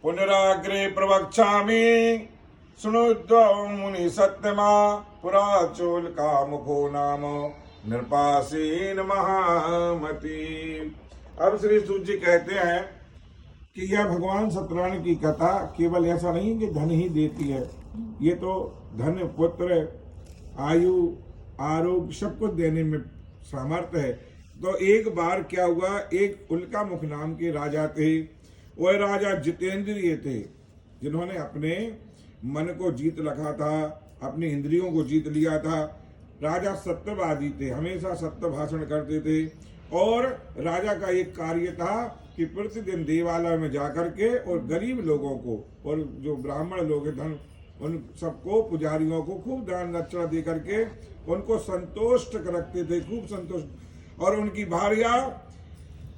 पुनराग्रे प्रवक्ष्यामि शृणुध्व मुनि सत्यमा पुरा चोल का मुखो नाम नृपासीन महामती। अब श्री सूत जी कहते हैं कि यह भगवान सत्यनारायण की कथा केवल ऐसा नहीं कि धन ही देती है, ये तो धन, पुत्र, आयु, आरोग्य सब कुछ देने में सामर्थ्य है। तो एक बार क्या हुआ, एक उल्का मुख नाम के राजा थे। वह राजा जितेंद्रिय थे, जिन्होंने अपने मन को जीत रखा था, अपनी इंद्रियों को जीत लिया था। राजा सत्यवादी थे, हमेशा सत्य भाषण करते थे। और राजा का एक कार्य था कि प्रतिदिन देवालय में जाकर के और गरीब लोगों को और जो ब्राह्मण लोग धन उन सबको, पुजारियों को खूब दान दक्षिणा दे करके उनको संतुष्ट रखते थे, खूब संतुष्ट। और उनकी भार्या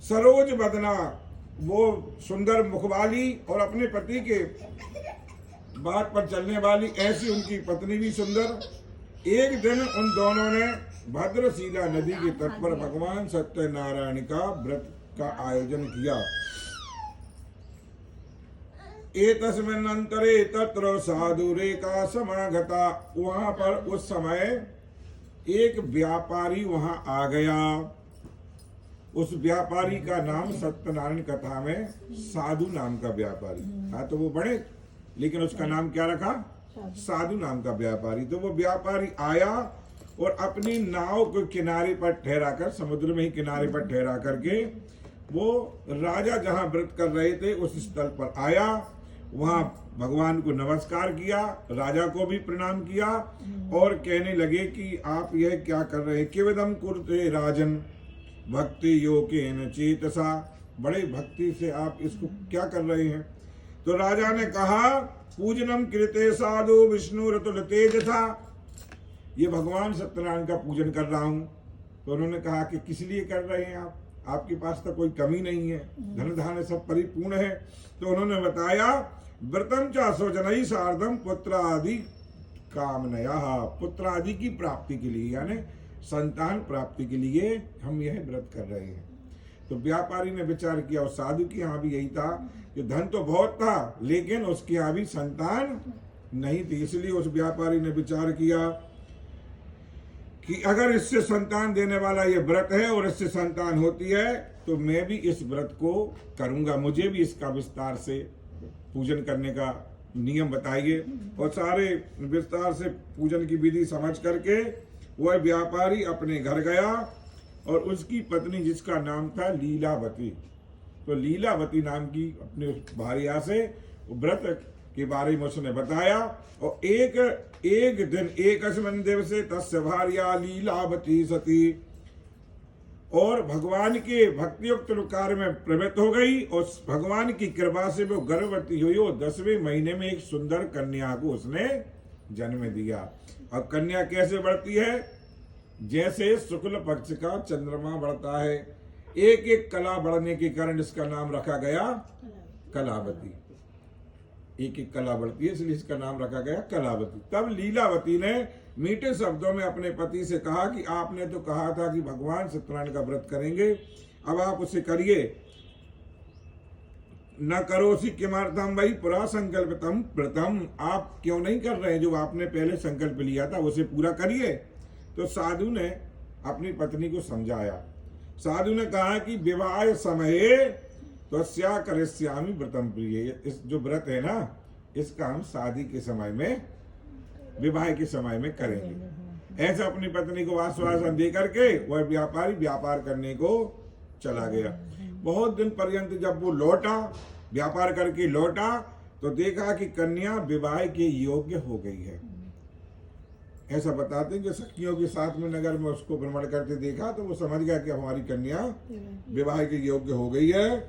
सरोज बदना, वो सुंदर मुख वाली और अपने पति के बात पर चलने वाली, ऐसी उनकी पत्नी भी सुंदर। एक दिन उन दोनों ने भद्रशिला नदी के तट पर भगवान सत्यनारायण का व्रत का आयोजन किया। एतस्मिन् अंतरे तत्र साधुरेका समागता। वहां पर उस समय एक व्यापारी वहां आ गया। उस व्यापारी का नाम सत्यनारायण कथा में साधु नाम का व्यापारी था। तो वो बड़े, लेकिन उसका नाम क्या रखा, साधु नाम का व्यापारी। तो वो व्यापारी आया और अपनी नाव को किनारे पर ठहरा कर, समुद्र में ही किनारे पर ठहरा करके वो राजा जहां व्रत कर रहे थे उस स्थल पर आया। वहां भगवान को नमस्कार किया, राजा को भी प्रणाम किया और कहने लगे कि आप यह क्या कर रहे हैं। केवदम कुरुते राजन भक्ति योगेन चेतसा। बड़े भक्ति से आप इसको क्या कर रहे हैं। तो राजा ने कहा, पूजनम कृते साधु विष्णु रतुल तेज था। ये भगवान सत्यनारायण का पूजन कर रहा हूं। तो उन्होंने कहा कि किस लिए कर रहे हैं आप, आपके पास तो कोई कमी नहीं है, धन धान्य सब परिपूर्ण है। तो उन्होंने बताया, व्रतम चा स्वजनई सार्धम पुत्र आदि कामनया। पुत्र आदि की प्राप्ति के लिए, यानी संतान प्राप्ति के लिए हम यह व्रत कर रहे हैं। तो व्यापारी ने विचार किया, और साधु के यहाँ भी यही था कि धन तो बहुत था लेकिन उसके यहाँ भी संतान नहीं थी। इसलिए उस व्यापारी ने विचार किया कि अगर इससे संतान देने वाला ये व्रत है और इससे संतान होती है तो मैं भी इस व्रत को करूंगा, मुझे भी इसका विस्तार से पूजन करने का नियम बताइए। और सारे विस्तार से पूजन की विधि समझ करके वह व्यापारी अपने घर गया और उसकी पत्नी, जिसका नाम था लीलावती, तो लीलावती नाम की अपने भार्या से व्रत के बारे में उसने बताया। और एक दिन एकस्मिन् दिवसे तस्य भार्या लीलावती सती, और भगवान के भक्तियुक्त कार्य में प्रवृत्त हो गई और भगवान की कृपा से वो गर्भवती हुई और 10वें महीने में एक सुंदर कन्या को उसने जन्म दिया। और कन्या कैसे बढ़ती है, जैसे शुक्ल पक्ष का चंद्रमा बढ़ता है। एक एक कला बढ़ने के कारण इसका नाम रखा गया कलावती। एक एक कला बढ़ती है इसलिए इसका नाम रखा गया कलावती। तब लीलावती ने मीठे शब्दों में अपने पति से कहा कि आपने तो कहा था कि भगवान सत्यनारायण का व्रत करेंगे, अब आप उसे करिए। न करोसी किमर्थम वही पुरा संकल्पितम व्रतम। आप क्यों नहीं कर रहे, जो आपने पहले संकल्प लिया था उसे पूरा करिए। तो साधु ने अपनी पत्नी को समझाया। साधु ने कहा कि विवाह समय त्वस्या करिष्यामि व्रतम प्रिय। इस जो व्रत है ना, इसका हम शादी के समय में, विवाह के समय में करेंगे। ऐसा अपनी पत्नी को आश्वासन दे करके वह व्यापारी व्यापार करने को चला गया। बहुत दिन पर्यंत जब वो लौटा, व्यापार करके लौटा, तो देखा कि कन्या विवाह के योग्य हो गई है। ऐसा बताते हैं कि सखियों के साथ में नगर में उसको भ्रमण करते देखा तो वो समझ गया कि हमारी कन्या विवाह के योग्य हो गई है।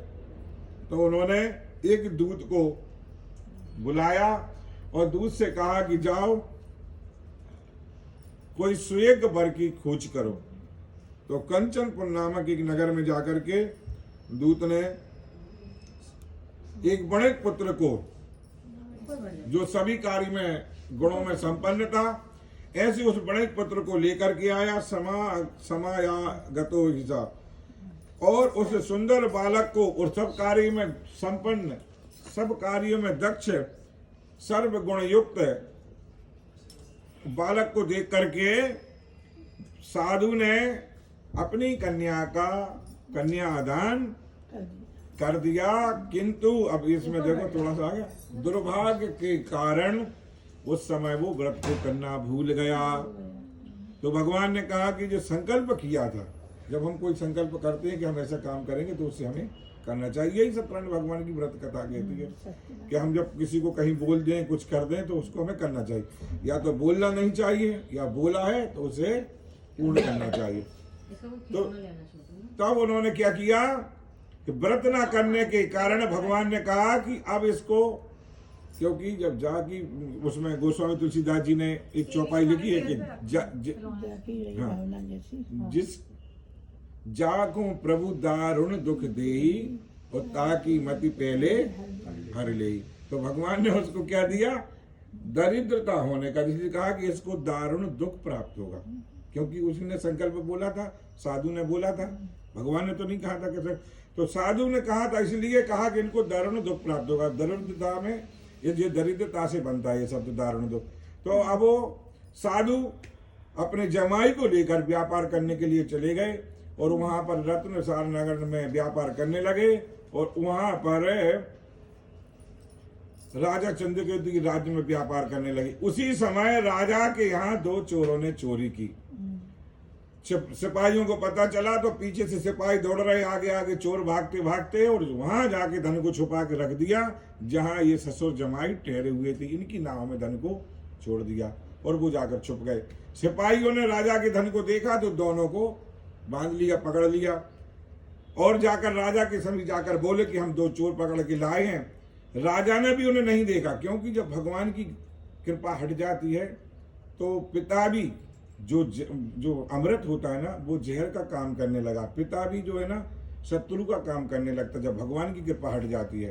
तो उन्होंने एक दूत को बुलाया और दूत से कहा कि जाओ कोई सुयोग्य वर की खोज करो। तो कंचनपुर नामक एक नगर में जाकर के दूत ने एक बड़े पुत्र को, जो सभी कार्य में गुणों में संपन्न था, ऐसे उस बड़े पुत्र को लेकर के आया। समायागतो हिसा, और उस सुंदर बालक को और सब कार्य में संपन्न सब कार्यों में दक्ष सर्व गुण युक्त बालक को देख करके साधु ने अपनी कन्यादान कर दिया। किंतु अब इसमें देखो थोड़ा सा आ गया, दुर्भाग्य के कारण उस समय वो व्रत को करना भूल गया। तो भगवान ने कहा कि जो संकल्प किया था, जब हम कोई संकल्प करते हैं कि हम ऐसा काम करेंगे तो उससे हमें करना चाहिए। यही सत्यनारायण भगवान की व्रत कथा कहती है कि हम जब किसी को कहीं बोल दें, कुछ कर दें, तो उसको हमें करना चाहिए। या तो बोलना नहीं चाहिए, या बोला है तो उसे पूर्ण करना चाहिए। तो तब उन्होंने क्या किया कि व्रत ना करने के कारण भगवान ने कहा कि अब इसको, क्योंकि जब जाकी उसमें गोस्वामी तुलसीदास जी ने एक चौपाई लिखी है कि जिस जाको प्रभु दारुण दुख देही और ताकि मति पहले हर ले। तो भगवान ने उसको क्या दिया, दरिद्रता होने का, जिसने कहा कि इसको दारुण दुख प्राप्त होगा, क्योंकि उसने संकल्प बोला था, साधु ने बोला था, भगवान ने तो नहीं कहा था कि। तो साधु ने कहा था, इसलिए कहा कि इनको दारुण दुख प्राप्त होगा। दरिद्रता में ये दरिद्रता से बनता है ये शब्द दारुण दुख। तो अब वो साधु अपने जमाई को लेकर व्यापार करने के लिए चले गए और वहां पर रत्नसार नगर में व्यापार करने लगे। और वहां पर राजा चंद्रकेतु के राज्य में व्यापार करने लगे। उसी समय राजा के यहाँ दो चोरों ने चोरी की। सिपाहियों को पता चला तो पीछे से सिपाही दौड़ रहे, आगे आगे चोर भागते भागते, और वहां जाके धन को छुपा के रख दिया जहां ये ससुर जमाई ठहरे हुए थे। इनकी नाव में धन को छोड़ दिया और वो जाकर छुप गए। सिपाहियों ने राजा के धन को देखा तो दोनों को बांध लिया, पकड़ लिया, और जाकर राजा के समीप जाकर बोले कि हम दो चोर पकड़ के लाए हैं। राजा ने भी उन्हें नहीं देखा, क्योंकि जब भगवान की कृपा हट जाती है तो पिता भी जो अमृत होता है ना, वो जहर का काम करने लगा। पिता भी जो है ना, शत्रु का काम करने लगता जब भगवान की कृपा हट जाती है।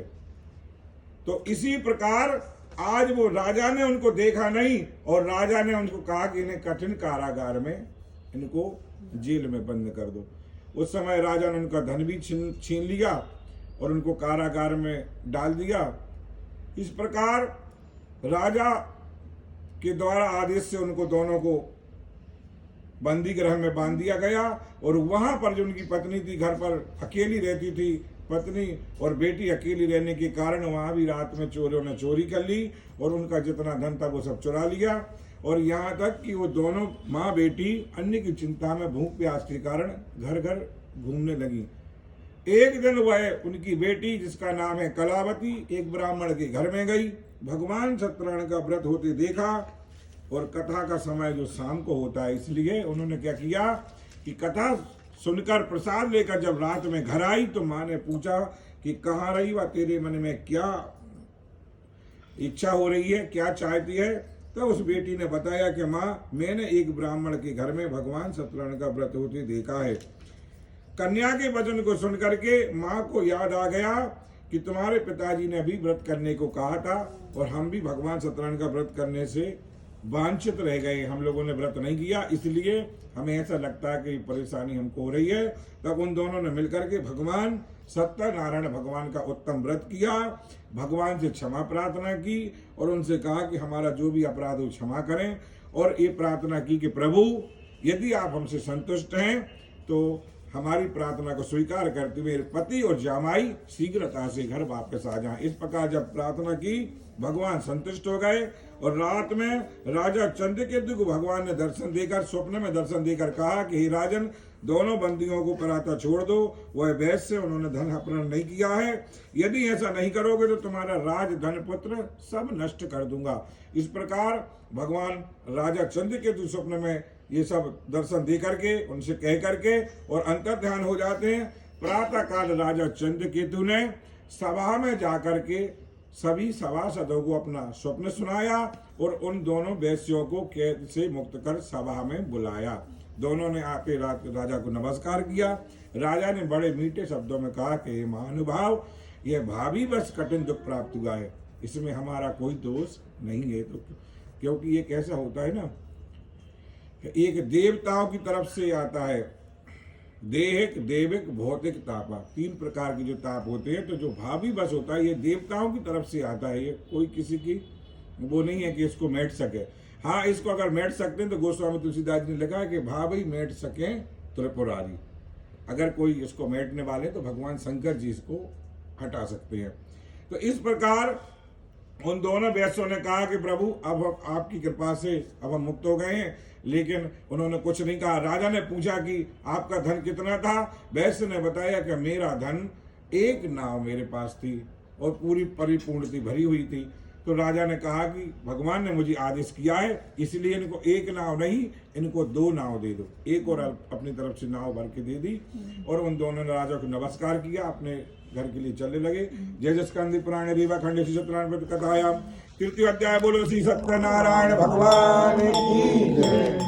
तो इसी प्रकार आज वो राजा ने उनको देखा नहीं, और राजा ने उनको कहा कि इन्हें कठिन कारागार में, इनको जेल में बंद कर दो। उस समय राजा ने उनका धन भी छीन लिया और उनको कारागार में डाल दिया। इस प्रकार राजा के द्वारा आदेश से उनको दोनों को बंदी गृह में बांध दिया गया। और वहां पर जो उनकी पत्नी थी, घर पर अकेली रहती थी, पत्नी और बेटी अकेली रहने के कारण वहां भी रात में चोरों ने चोरी कर ली और उनका जितना धन था वो सब चुरा लिया। और यहाँ तक कि वो दोनों माँ बेटी अन्य की चिंता में भूख प्यास के कारण घर घर घूमने लगी। एक दिन वह उनकी बेटी, जिसका नाम है कलावती, एक ब्राह्मण के घर में गई, भगवान सत्यनारायण का व्रत होते देखा। और कथा का समय जो शाम को होता है, इसलिए उन्होंने क्या किया कि कथा सुनकर प्रसाद लेकर जब रात में घर आई तो माँ ने पूछा कि कहाँ रही व तेरे मन में क्या इच्छा हो रही है, क्या चाहती है। तो उस बेटी ने बताया कि माँ, मैंने एक ब्राह्मण के घर में भगवान सत्यनारायण का व्रत होते देखा है। कन्या के वचन को सुनकर के माँ को याद आ गया कि तुम्हारे पिताजी ने भी व्रत करने को कहा था और हम भी भगवान सत्यनारायण का व्रत करने से वांछित रह गए, हम लोगों ने व्रत नहीं किया, इसलिए हमें ऐसा लगता है कि परेशानी हमको हो रही है। तब उन दोनों ने मिलकर के भगवान सत्यनारायण भगवान का उत्तम व्रत किया, भगवान से क्षमा प्रार्थना की और उनसे कहा कि हमारा जो भी अपराध हो क्षमा करें। और ये प्रार्थना की कि प्रभु, यदि आप हमसे संतुष्ट हैं तो हमारी प्रार्थना को स्वीकार करते हुए पति और जामाई शीघ्रता से घर वापस आ जाएं। इस प्रकार जब प्रार्थना की, भगवान संतुष्ट हो गए। और रात में राजा चंद्रकेतु को भगवान ने दर्शन देकर, स्वप्न में दर्शन देकर कहा कि हे राजन, दोनों बंदियों को पराता छोड़ दो, वह वैश्य, उन्होंने धन अपहरण नहीं किया है। यदि ऐसा नहीं करोगे तो तुम्हारा राज, धन, पुत्र सब नष्ट कर दूंगा। इस प्रकार भगवान राजा चंद्रकेतु स्वप्न में ये सब दर्शन दे करके, उनसे कह करके और अंतर ध्यान हो जाते हैं। प्रातः काल राजा चंद्रकेतु ने सभा में जाकर के सभी सभासदों को अपना स्वप्न सुनाया और उन दोनों वैश्यों को कैद से मुक्त कर सभा में बुलाया। दोनों ने आके राजा को नमस्कार किया। राजा ने बड़े मीठे शब्दों में कहा कि महानुभाव, यह भावी बस कठिन दुख प्राप्त हुआ है, इसमें हमारा कोई दोष नहीं है। तो क्योंकि ये कैसा होता है ना, एक देवताओं की तरफ से आता है देहिक, देविक, भौतिक तापा, 3 प्रकार के जो ताप होते हैं। तो जो भावी बस होता है ये देवताओं की तरफ से आता है, ये कोई किसी की वो नहीं है कि इसको मेट सके। हाँ, इसको अगर मेट सकते हैं तो गोस्वामी तुलसीदास जी ने लिखा है कि भावी मेट सके त्रिपुरारी। अगर कोई इसको मेटने वाले तो भगवान शंकर जी इसको हटा सकते हैं। तो इस प्रकार उन दोनों वैश्यों ने कहा कि प्रभु अब आपकी कृपा से अब हम मुक्त हो गए हैं, लेकिन उन्होंने कुछ नहीं कहा। राजा ने पूछा कि आपका धन कितना था? वैश्य ने बताया कि मेरा धन 1 नाव मेरे पास थी और पूरी परिपूर्ण थी, भरी हुई थी। तो राजा ने कहा कि भगवान ने मुझे आदेश किया है, इसलिए इनको 1 नाव नहीं, इनको 2 नाव दे दो। एक और अपनी तरफ से नाव भर के दे दी और उन दोनों ने राजा को नमस्कार किया, अपने घर के लिए चलने लगे। जय जय स्कंद पुराण रेवा खंड सत्यनारायण कथायाम 3य अध्याय। बोलो श्री सत्यनारायण भगवान की जय।